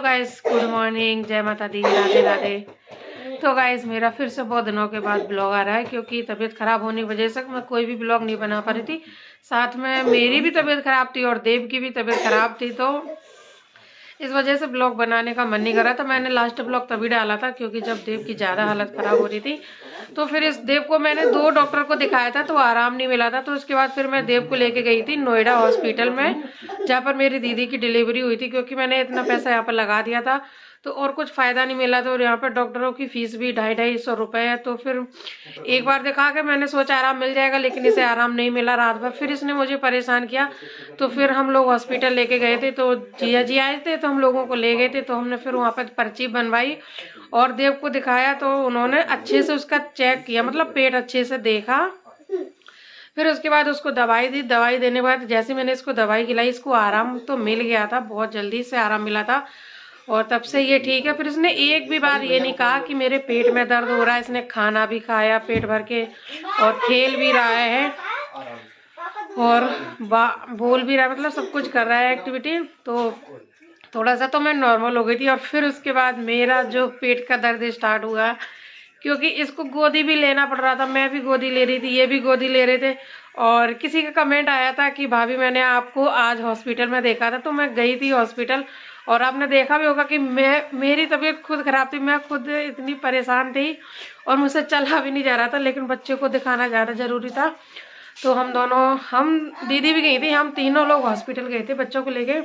Hello guys, good morning, जय माता दी, राधे राधे। तो गाइस मेरा फिर से बहुत दिनों के बाद ब्लॉग आ रहा है क्योंकि तबीयत खराब होने की वजह से मैं कोई भी ब्लॉग नहीं बना पा रही थी। साथ में मेरी भी तबीयत खराब थी और देव की भी तबीयत खराब थी, तो इस वजह से ब्लॉग बनाने का मन नहीं कर रहा था। मैंने लास्ट ब्लॉग तभी डाला था क्योंकि जब देव की ज़्यादा हालत ख़राब हो रही थी, तो फिर इस देव को मैंने 2 डॉक्टर को दिखाया था तो आराम नहीं मिला था। तो उसके बाद फिर मैं देव को लेके गई थी नोएडा हॉस्पिटल में, जहाँ पर मेरी दीदी की डिलीवरी हुई थी। क्योंकि मैंने इतना पैसा यहाँ पर लगा दिया था तो और कुछ फ़ायदा नहीं मिला था, और यहाँ पर डॉक्टरों की फ़ीस भी 250-250 रुपये है। तो फिर एक बार दिखा के मैंने सोचा आराम मिल जाएगा, लेकिन इसे आराम नहीं मिला। रात भर फिर इसने मुझे परेशान किया, तो फिर हम लोग हॉस्पिटल लेके गए थे। तो जिया जी आए थे तो हम लोगों को ले गए थे, तो हमने फिर वहाँ पर पर्ची बनवाई और देव को दिखाया। तो उन्होंने अच्छे से उसका चेक किया, मतलब पेट अच्छे से देखा। फिर उसके बाद उसको दवाई दी। दवाई देने के बाद जैसे मैंने इसको दवाई खिलाई, इसको आराम तो मिल गया था, बहुत जल्दी से आराम मिला था और तब से ये ठीक है। फिर इसने एक भी बार ये नहीं कहा कि मेरे पेट में दर्द हो रहा है। इसने खाना भी खाया पेट भर के और खेल भी रहा है और बोल भी रहा है, मतलब सब कुछ कर रहा है एक्टिविटी। तो थोड़ा सा तो मैं नॉर्मल हो गई थी। और फिर उसके बाद मेरा जो पेट का दर्द स्टार्ट हुआ, क्योंकि इसको गोदी भी लेना पड़ रहा था, मैं भी गोदी ले रही थी, ये भी गोदी ले रहे थे। और किसी का कमेंट आया था कि भाभी मैंने आपको आज हॉस्पिटल में देखा था, तो मैं गई थी हॉस्पिटल और आपने देखा भी होगा कि मेरी तबीयत खुद ख़राब थी, मैं खुद इतनी परेशान थी और मुझसे चला भी नहीं जा रहा था, लेकिन बच्चे को दिखाना ज़्यादा ज़रूरी था। तो हम दीदी भी गई थी, हम तीनों लोग हॉस्पिटल गए थे बच्चों को लेके।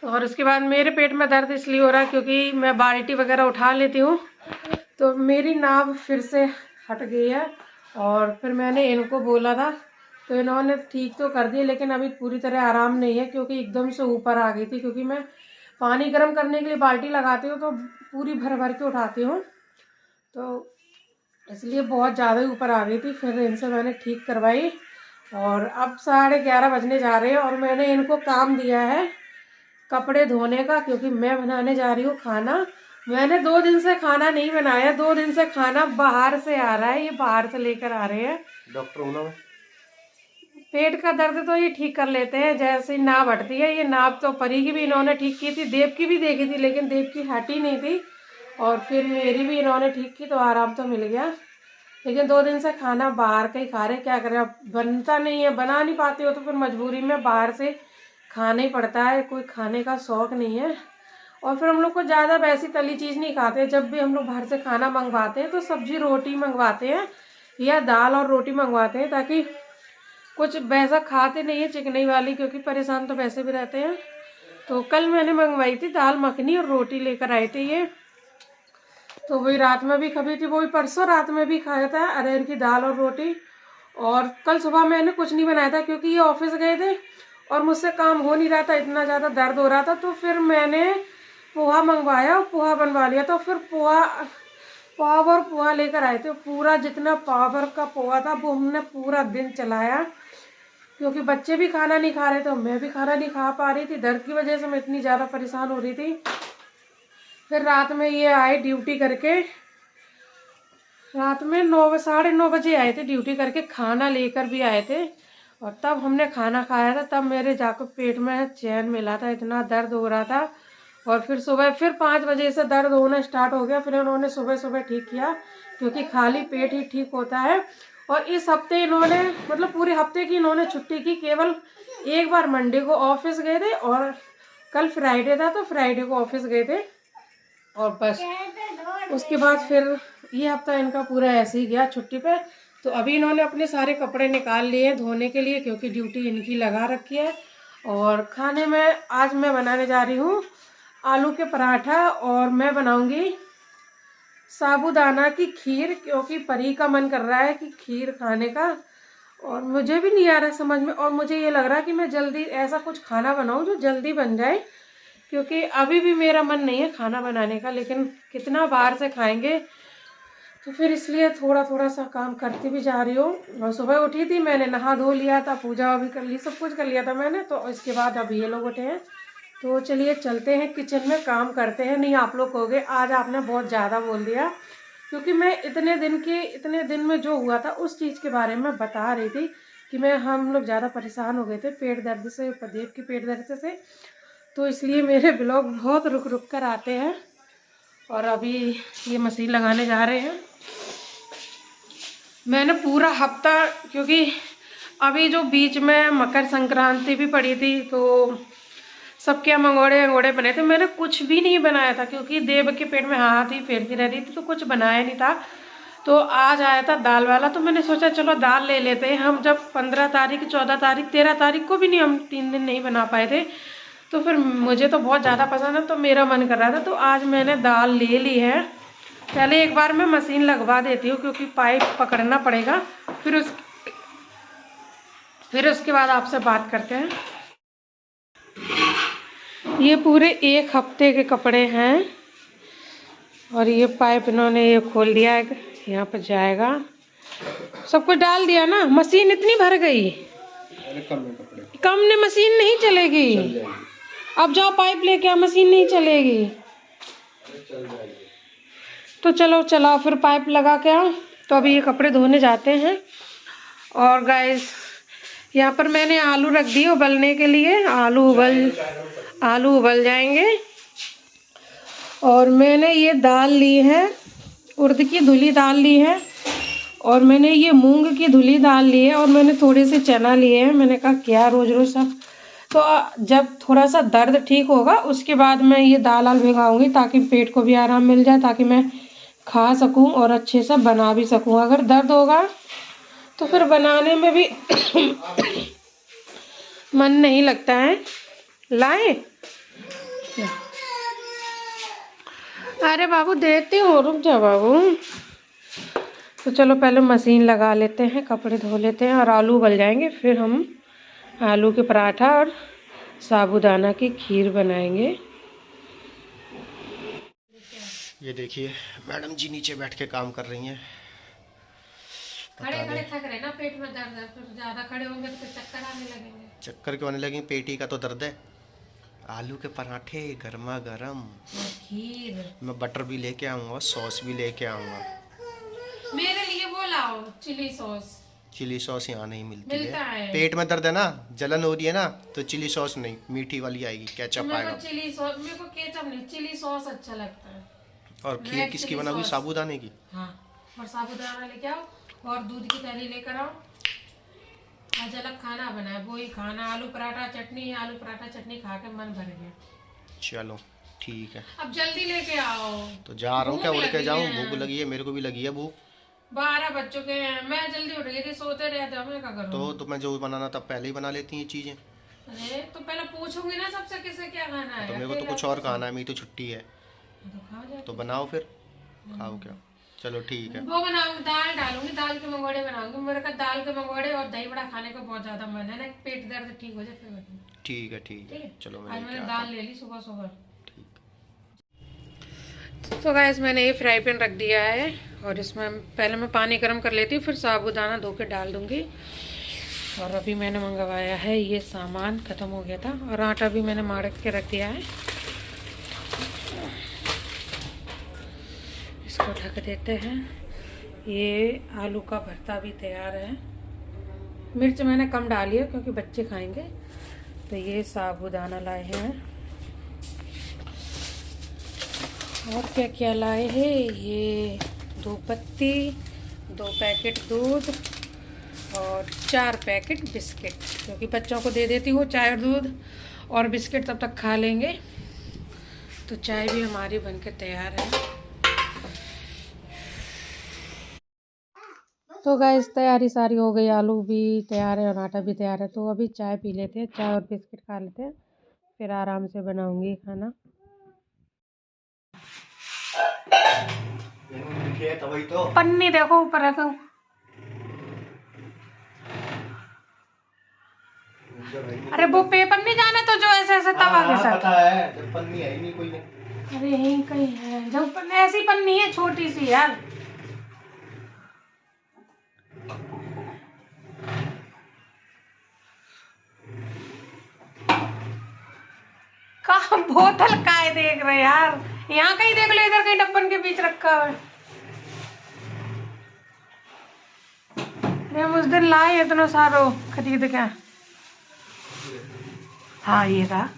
और उसके बाद मेरे पेट में दर्द इसलिए हो रहा है क्योंकि मैं बाल्टी वगैरह उठा लेती हूँ, तो मेरी नाभ फिर से हट गई है। और फिर मैंने इनको बोला था तो इन्होंने ठीक तो कर दिया, लेकिन अभी पूरी तरह आराम नहीं है क्योंकि एकदम से ऊपर आ गई थी। क्योंकि मैं पानी गर्म करने के लिए बाल्टी लगाती हूँ तो पूरी भर भर के उठाती हूँ, तो इसलिए बहुत ज़्यादा ही ऊपर आ गई थी। फिर इनसे मैंने ठीक करवाई और अब 11:30 बजने जा रहे हैं और मैंने इनको काम दिया है कपड़े धोने का, क्योंकि मैं बनाने जा रही हूँ खाना। मैंने 2 दिन से खाना नहीं बनाया, 2 दिन से खाना बाहर से आ रहा है, ये बाहर से लेकर आ रहे हैं। डॉक्टर होना पेट का दर्द तो ये ठीक कर लेते हैं, जैसे नाभ हटती है। ये नाभ तो परी की भी इन्होंने ठीक की थी, देव की भी देखी थी, लेकिन देव की हटी नहीं थी। और फिर मेरी भी इन्होंने ठीक की तो आराम तो मिल गया। लेकिन 2 दिन से खाना बाहर का ही खा रहे, क्या करें, अब बनता नहीं है, बना नहीं पाते हो तो फिर मजबूरी में बाहर से खाना ही पड़ता है, कोई खाने का शौक़ नहीं है। और फिर हम लोग को ज़्यादा वैसी तली चीज़ नहीं खाते। जब भी हम लोग बाहर से खाना मंगवाते हैं तो सब्जी रोटी मंगवाते हैं या दाल और रोटी मंगवाते हैं, ताकि कुछ वैसा खाते नहीं है चिकनी वाली, क्योंकि परेशान तो वैसे भी रहते हैं। तो कल मैंने मंगवाई थी दाल मखनी और रोटी लेकर आए थे ये, तो वही रात में भी खाई थी, वही परसों रात में भी खाया था अरहर की दाल और रोटी। और कल सुबह मैंने कुछ नहीं बनाया था क्योंकि ये ऑफिस गए थे और मुझसे काम हो नहीं रहा था, इतना ज़्यादा दर्द हो रहा था। तो फिर मैंने पोहा मंगवाया और पोहा बनवा लिया। तो फिर पाव और पोहा लेकर आए थे, पूरा जितना पावर का पोहा था वो हमने पूरा दिन चलाया, क्योंकि बच्चे भी खाना नहीं खा रहे थे, मैं भी खाना नहीं खा पा रही थी। दर्द की वजह से मैं इतनी ज़्यादा परेशान हो रही थी। फिर रात में ये आए ड्यूटी करके, रात में 9 साढ़े 9 बजे आए थे ड्यूटी करके, खाना लेकर भी आए थे और तब हमने खाना खाया था। तब मेरे जाकर पेट में चैन मिला था, इतना दर्द हो रहा था। और फिर सुबह फिर 5 बजे से दर्द होना स्टार्ट हो गया। फिर उन्होंने सुबह सुबह ठीक किया, क्योंकि खाली पेट ही ठीक होता है। और इस हफ्ते इन्होंने, मतलब पूरे हफ्ते की इन्होंने छुट्टी की, केवल एक बार मंडे को ऑफिस गए थे और कल फ्राइडे था तो फ्राइडे को ऑफिस गए थे और बस। उसके बाद फिर ये हफ्ता इनका पूरा ऐसे ही गया छुट्टी पे। तो अभी इन्होंने अपने सारे कपड़े निकाल लिए हैं धोने के लिए, क्योंकि ड्यूटी इनकी लगा रखी है। और खाने में आज मैं बनाने जा रही हूँ आलू के पराठा और मैं बनाऊंगी साबूदाना की खीर, क्योंकि परी का मन कर रहा है कि खीर खाने का। और मुझे भी नहीं आ रहा समझ में, और मुझे ये लग रहा है कि मैं जल्दी ऐसा कुछ खाना बनाऊं जो जल्दी बन जाए, क्योंकि अभी भी मेरा मन नहीं है खाना बनाने का, लेकिन कितना बाहर से खाएंगे, तो फिर इसलिए थोड़ा थोड़ा सा काम करती भी जा रही हूँ। और सुबह उठी थी, मैंने नहा धो लिया था, पूजा भी कर ली, सब कुछ कर लिया था मैंने। तो इसके बाद अब ये लोग उठे हैं, तो चलिए चलते हैं किचन में, काम करते हैं। नहीं आप लोग कहोगे आज आपने बहुत ज़्यादा बोल दिया, क्योंकि मैं इतने दिन में जो हुआ था उस चीज़ के बारे में बता रही थी कि हम लोग ज़्यादा परेशान हो गए थे पेट दर्द से, प्रदीप की पेट दर्द से। तो इसलिए मेरे ब्लॉग बहुत रुक रुक कर आते हैं। और अभी ये मशीन लगाने जा रहे हैं। मैंने पूरा हफ्ता, क्योंकि अभी जो बीच में मकर संक्रांति भी पड़ी थी तो सबके यहाँ मंगोड़े अंगोड़े बने थे। मैंने कुछ भी नहीं बनाया था क्योंकि देव के पेट में हाथ ही फेरती रहती थी तो कुछ बनाया नहीं था। तो आज आया था दाल वाला, तो मैंने सोचा चलो दाल ले लेते हैं। हम जब 15 तारीख, 14 तारीख, 13 तारीख को भी नहीं, हम 3 दिन नहीं बना पाए थे। तो फिर मुझे तो बहुत ज़्यादा पसंद है तो मेरा मन कर रहा था, तो आज मैंने दाल ले ली है। पहले एक बार मैं मशीन लगवा देती हूँ क्योंकि पाइप पकड़ना पड़ेगा। फिर उसके बाद आपसे बात करते हैं। ये पूरे 1 हफ्ते के कपड़े हैं और ये पाइप इन्होंने ये खोल दिया है, यहाँ पर जाएगा। सब कुछ डाल दिया ना, मशीन इतनी भर गई। कम ने मशीन नहीं चलेगी। अब जाओ पाइप लेके आ, मशीन नहीं चलेगी। तो चलो चलाओ, फिर पाइप लगा के आओ। तो अभी ये कपड़े धोने जाते हैं। और गाइस यहाँ पर मैंने आलू रख दिए उबलने के लिए। आलू उबल जाएंगे। और मैंने ये दाल ली है, उड़द की धुली दाल ली है। और मैंने ये मूंग की धुली दाल ली है। और मैंने थोड़े से चना लिए हैं। मैंने कहा क्या रोज रोज सब, तो जब थोड़ा सा दर्द ठीक होगा उसके बाद मैं ये दाल भिगाऊंगी ताकि पेट को भी आराम मिल जाए, ताकि मैं खा सकूं और अच्छे से बना भी सकूं। अगर दर्द होगा तो फिर बनाने में भी मन नहीं लगता है। लाए? अरे बाबू देती हूँ, रुक जा बाबू। तो चलो पहले मशीन लगा लेते हैं, कपड़े धो लेते हैं और आलू उबल जाएंगे। फिर हम आलू के पराठा और साबूदाना की खीर बनाएंगे। ये देखिए मैडम जी नीचे बैठ के काम कर रही हैं। खड़े खड़े थक रहे ना, पेट में दर्द है। फिर ज़्यादा खड़े होंगे तो फिर चक्कर आने लगेंगे। चक्कर क्यों आने लगेंगे? पेटी का तो दर्द है। आलू के पराठे गर्मा गर्म, खीर। मैं बटर भी लेके आऊँगा, सॉस भी लेके आऊँगा। मेरे लिए वो लाओ चिली सॉस। चिली सॉस यहाँ नहीं मिलती है। पेट में दर्द है ना, जलन हो रही है ना, तो चिली सॉस नहीं, मीठी वाली आएगी, केचप आएगा। चिली सॉस मेरे को, केचप नहीं, चिली सॉस अच्छा लगता है। और खीर किसकी बना हुई? साबूदाने की। हाँ, और साबूदाना लेके आओ और दूध की थैली लेकर आओ। आज अलग खाना बनाए, वही खाना। आलू पराठा चटनी, आलू पराठा चटनी खा के मन भर गया। चलो ठीक है, अब जल्दी लेके आओ। तो जा रहा हूँ। क्या उड़ के जाऊँ? भूख लगी है, मेरे को भी लगी है भूख। 12 बज चुके हैं। मैं जल्दी उठ गई थी, सोते रहते हो, मैं क्या करूँ? तो मैं जो बनाना था पहले ही बना लेती हैं चीजें। अरे तो पहले पूछूंगी ना सबसे किसे क्या खाना है। तो मेरे को तो कुछ और खाना है, मेरी तो छुट्टी है। तो बनाओ फिर, खाओ क्या? चलो ठीक है। वो बनाऊंगी, दाल डालूंगी, दाल के मंगोड़े बनाऊंगी। मेरे का दाल के मंगोड़े और दही बड़ा खाने का बहुत ज्यादा मन है ना, पेट दर्द ठीक हो जाए फिर बताऊंगी। ठीक है। चलो मैंने दाल ले ली सुबह सुबह। ठीक। तो गाइस मैंने ये फ्राई पैन रख दिया है और इसमें पहले मैं पानी गर्म कर लेती हूँ, फिर साबूदाना धो के डाल दूंगी। और अभी मैंने मंगवाया है, ये सामान ख़त्म हो गया था। और आटा भी मैंने मार के रख दिया है। इसको ढक देते हैं। ये आलू का भरता भी तैयार है। मिर्च मैंने कम डाली है क्योंकि बच्चे खाएंगे। तो ये साबूदाना लाए हैं। और क्या क्या लाए हैं? ये 2 पत्ती, 2 पैकेट दूध और 4 पैकेट बिस्किट, क्योंकि बच्चों को दे देती हूँ चाय और दूध, और बिस्किट तब तक खा लेंगे। तो चाय भी हमारी बनके तैयार है। तो गाइस तैयारी सारी हो गई, आलू भी तैयार है और आटा भी तैयार है। तो अभी चाय पी लेते हैं, चाय और बिस्किट खा लेते हैं, फिर आराम से बनाऊंगी खाना। तो पन्नी देखो ऊपर रखो। अरे वो पेपर नहीं जाने तो जो ऐसे ऐसे तवा के साथ। पता है, जब पन्नी है ही नहीं कोई नहीं। अरे यही कहीं है, जब ऐसी पन्नी है छोटी सी यार। कहाँ बोतल काय देख रहे यार? यहाँ कहीं देख लो, इधर कहीं डब्बन के बीच रखा हुआ है। अरे हम उस दिन लाए इतना सारो खरीद के। हाँ ये रहा।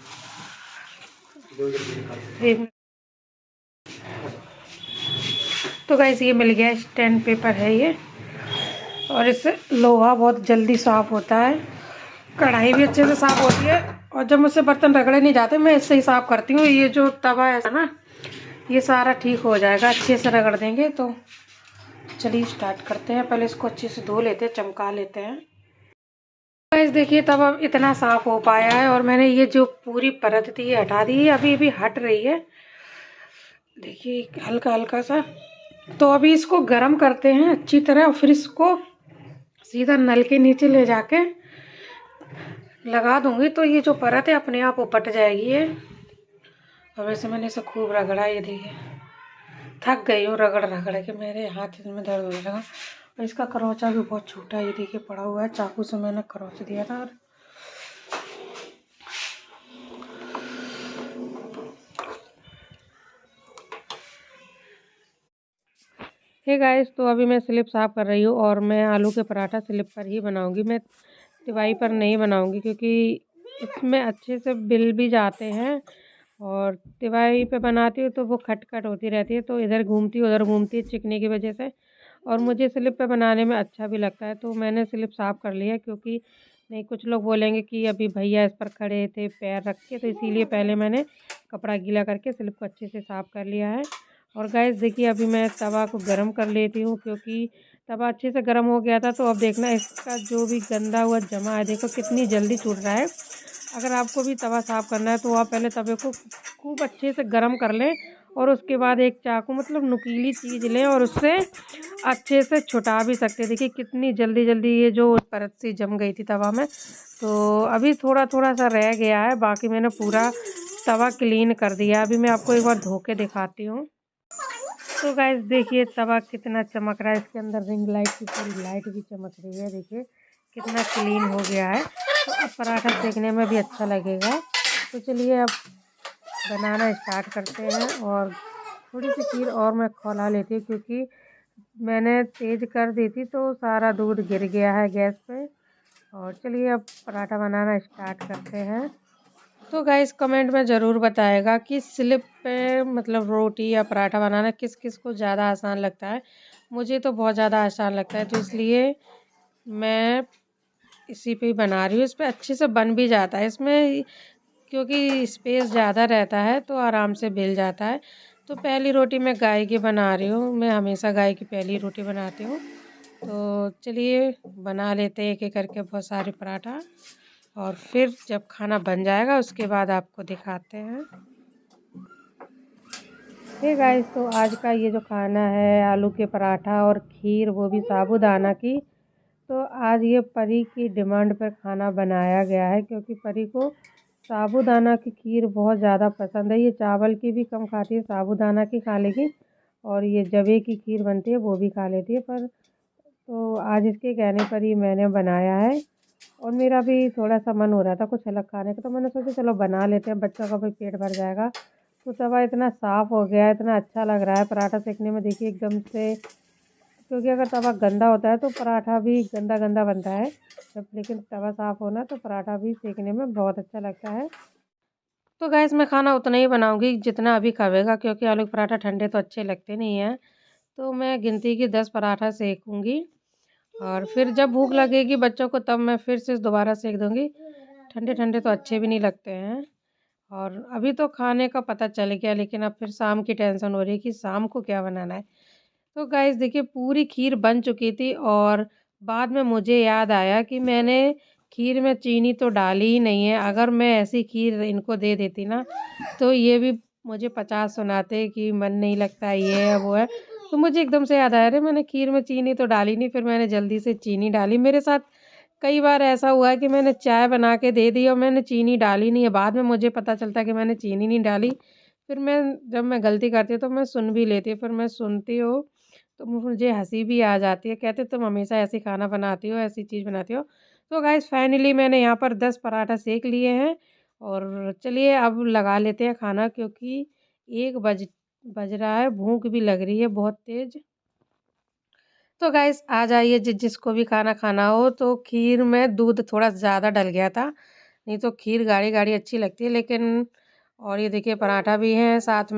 एक तो गाइस ये मिल गया स्टैंड पेपर है ये, और इससे लोहा बहुत जल्दी साफ़ होता है, कढ़ाई भी अच्छे से साफ़ होती है, और जब मुझसे बर्तन रगड़े नहीं जाते मैं इससे ही साफ़ करती हूँ। ये जो तवा है ना, ये सारा ठीक हो जाएगा अच्छे से रगड़ देंगे तो। चलिए स्टार्ट करते हैं, पहले इसको अच्छे से धो लेते हैं, चमका लेते हैं। गाइस देखिए तवा इतना साफ़ हो पाया है, और मैंने ये जो पूरी परत थी ये हटा दी है, अभी अभी हट रही है, देखिए हल्का हल्का सा। तो अभी इसको गर्म करते हैं अच्छी तरह, और फिर इसको सीधा नल के नीचे ले जाके लगा दूंगी, तो ये जो परत है अपने आप उपट जाएगी ये। और वैसे मैंने इसे खूब रगड़ा, ये देखिए थक गई हूँ रगड़ रगड़ के, मेरे हाथ में दर्द होने लगा। और इसका करौचा भी बहुत छोटा है, ये देखिए पड़ा हुआ है, चाकू से मैंने करौच दिया था। और हे गाइस, तो अभी मैं स्लिप साफ़ कर रही हूँ, और मैं आलू के पराठा स्लिप पर ही बनाऊंगी, मैं तिवाई पर नहीं बनाऊंगी, क्योंकि इसमें अच्छे से बिल भी जाते हैं, और तिवाई पे बनाती हूँ तो वो खटखट होती रहती है, तो इधर घूमती उधर घूमती चिकने की वजह से, और मुझे स्लिप पे बनाने में अच्छा भी लगता है। तो मैंने स्लिप साफ़ कर लिया, क्योंकि नहीं कुछ लोग बोलेंगे कि अभी भैया इस पर खड़े थे पैर रख के, तो इसीलिए पहले मैंने कपड़ा गीला करके स्लिप को अच्छे से साफ़ कर लिया है। और गाइस देखिए अभी मैं तवा को गर्म कर लेती हूँ, क्योंकि तवा अच्छे से गर्म हो गया था। तो अब देखना इसका जो भी गंदा हुआ जमा है, देखो कितनी जल्दी छूट रहा है। अगर आपको भी तवा साफ़ करना है तो आप पहले तवे को खूब अच्छे से गर्म कर लें, और उसके बाद एक चाकू मतलब नुकीली चीज़ लें, और उससे अच्छे से छुटा भी सकते हैं। देखिए कितनी जल्दी जल्दी ये जो परत सी जम गई थी तवा में। तो अभी थोड़ा थोड़ा सा रह गया है, बाकी मैंने पूरा तवा क्लीन कर दिया। अभी मैं आपको एक बार धो के दिखाती हूँ। तो गाइस देखिए तवा कितना चमक रहा है, इसके अंदर रिंग लाइट की पूरी लाइट भी चमक रही है, देखिए कितना क्लीन हो गया है। तो अब पराठा सेकने में भी अच्छा लगेगा। तो चलिए अब बनाना स्टार्ट करते हैं, और थोड़ी सी खीर और मैं खौला लेती हूँ, क्योंकि मैंने तेज़ कर दी थी तो सारा दूध गिर गया है गैस पे। और चलिए अब पराठा बनाना स्टार्ट करते हैं। तो गाइस कमेंट में ज़रूर बताएगा कि स्लिप पे मतलब रोटी या पराठा बनाना किस किस को ज़्यादा आसान लगता है। मुझे तो बहुत ज़्यादा आसान लगता है, तो इसलिए मैं इसी पे ही बना रही हूँ। इस पे अच्छे से बन भी जाता है, इसमें क्योंकि स्पेस ज़्यादा रहता है तो आराम से बेल जाता है। तो पहली रोटी मैं गाय की बना रही हूँ, मैं हमेशा गाय की पहली रोटी बनाती हूँ। तो चलिए बना लेते हैं एक एक करके बहुत सारे पराठा, और फिर जब खाना बन जाएगा उसके बाद आपको दिखाते हैं। हे गाइस, तो आज का ये जो खाना है आलू के पराठा और खीर, वो भी साबूदाना की। तो आज ये परी की डिमांड पर खाना बनाया गया है, क्योंकि परी को साबूदाना की खीर बहुत ज़्यादा पसंद है। ये चावल की भी कम खाती है, साबूदाना की खा लेगी, और ये जवे की खीर बनती है वो भी खा लेती है। पर तो आज इसके कहने पर ही मैंने बनाया है, और मेरा भी थोड़ा सा मन हो रहा था कुछ अलग खाने का, तो मैंने सोचा चलो बना लेते हैं, बच्चों का भी पेट भर जाएगा। तो तवा इतना साफ़ हो गया, इतना अच्छा लग रहा है पराठा सेकने में, देखिए एकदम से। क्योंकि अगर तवा गंदा होता है तो पराठा भी गंदा गंदा बनता है जब, लेकिन तवा साफ़ होना तो पराठा भी सेकने में बहुत अच्छा लगता है। तो गैस मैं खाना उतना ही बनाऊंगी जितना अभी खावेगा, क्योंकि आलू के पराठा ठंडे तो अच्छे लगते नहीं हैं। तो मैं गिनती की 10 पराठा सेकूंगी, और फिर जब भूख लगेगी बच्चों को तब मैं फिर से दोबारा सेक दूंगी। ठंडे ठंडे तो अच्छे भी नहीं लगते हैं। और अभी तो खाने का पता चल गया, लेकिन अब फिर शाम की टेंशन हो रही है कि शाम को क्या बनाना है। तो गाइस देखिए पूरी खीर बन चुकी थी, और बाद में मुझे याद आया कि मैंने खीर में चीनी तो डाली ही नहीं है। अगर मैं ऐसी खीर इनको दे देती ना, तो ये भी मुझे 50 सुनाते कि मन नहीं लगता, ये है वो है। तो मुझे एकदम से याद आया, अरे मैंने खीर में चीनी तो डाली नहीं, फिर मैंने जल्दी से चीनी डाली। मेरे साथ कई बार ऐसा हुआ है कि मैंने चाय बना के दे दी और मैंने चीनी डाली नहीं है, बाद में मुझे पता चलता है कि मैंने चीनी नहीं डाली। फिर मैं जब मैं गलती करती हूँ तो मैं सुन भी लेती हूँ, फिर मैं सुनती हूँ तो मुझे हंसी भी आ जाती है। कहते तुम हमेशा ऐसी खाना बनाती हो, ऐसी चीज़ बनाती हो। तो गाइस फाइनली मैंने यहाँ पर 10 पराठा सेक लिए हैं, और चलिए अब लगा लेते हैं खाना, क्योंकि 1 बज रहा है, भूख भी लग रही है बहुत तेज़। तो गाइस आ जाइए, जिसको भी खाना खाना हो। तो खीर में दूध थोड़ा ज़्यादा डल गया था, नहीं तो खीर गाढ़ी गाढ़ी अच्छी लगती है, लेकिन और ये देखिए पराठा भी है साथ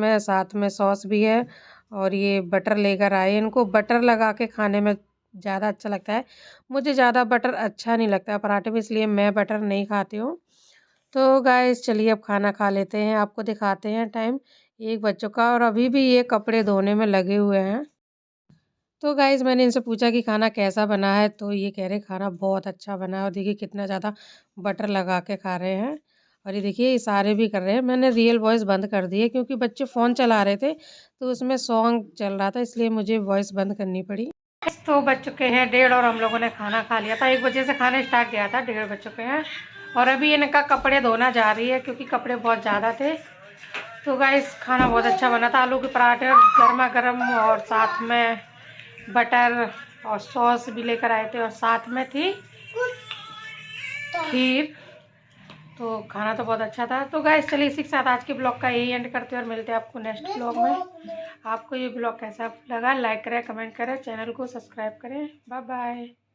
में सॉस भी है। और ये बटर लेकर आए, इनको बटर लगा के खाने में ज़्यादा अच्छा लगता है। मुझे ज़्यादा बटर अच्छा नहीं लगता है पराठे में, इसलिए मैं बटर नहीं खाती हूँ। तो गाइस चलिए अब खाना खा लेते हैं, आपको दिखाते हैं। टाइम 1 बज चुका और अभी भी ये कपड़े धोने में लगे हुए हैं। तो गाइस मैंने इनसे पूछा कि खाना कैसा बना है, तो ये कह रहे खाना बहुत अच्छा बना है। और देखिए कितना ज़्यादा बटर लगा के खा रहे हैं। और ये देखिए इशारे भी कर रहे हैं। मैंने रियल वॉइस बंद कर दी है क्योंकि बच्चे फ़ोन चला रहे थे, तो उसमें सॉन्ग चल रहा था, इसलिए मुझे वॉइस बंद करनी पड़ी। तो बज चुके हैं 1:30 और हम लोगों ने खाना खा लिया था। 1 बजे से खाना स्टार्ट किया था, 1:30 बज चुके हैं। और अभी इनका कपड़े धोना जा रही है क्योंकि कपड़े बहुत ज़्यादा थे। तो गाइस खाना बहुत अच्छा बना था, आलू के पराठे गर्मा गर्म, और साथ में बटर और सॉस भी लेकर आए थे, और साथ में थी खीर। तो खाना तो बहुत अच्छा था। तो गाइस चलिए इसी के साथ आज के ब्लॉग का यही एंड करते हैं और मिलते हैं आपको नेक्स्ट ब्लॉग में। आपको ये ब्लॉग कैसा लगा लाइक करें, कमेंट करें, चैनल को सब्सक्राइब करें। Bye bye.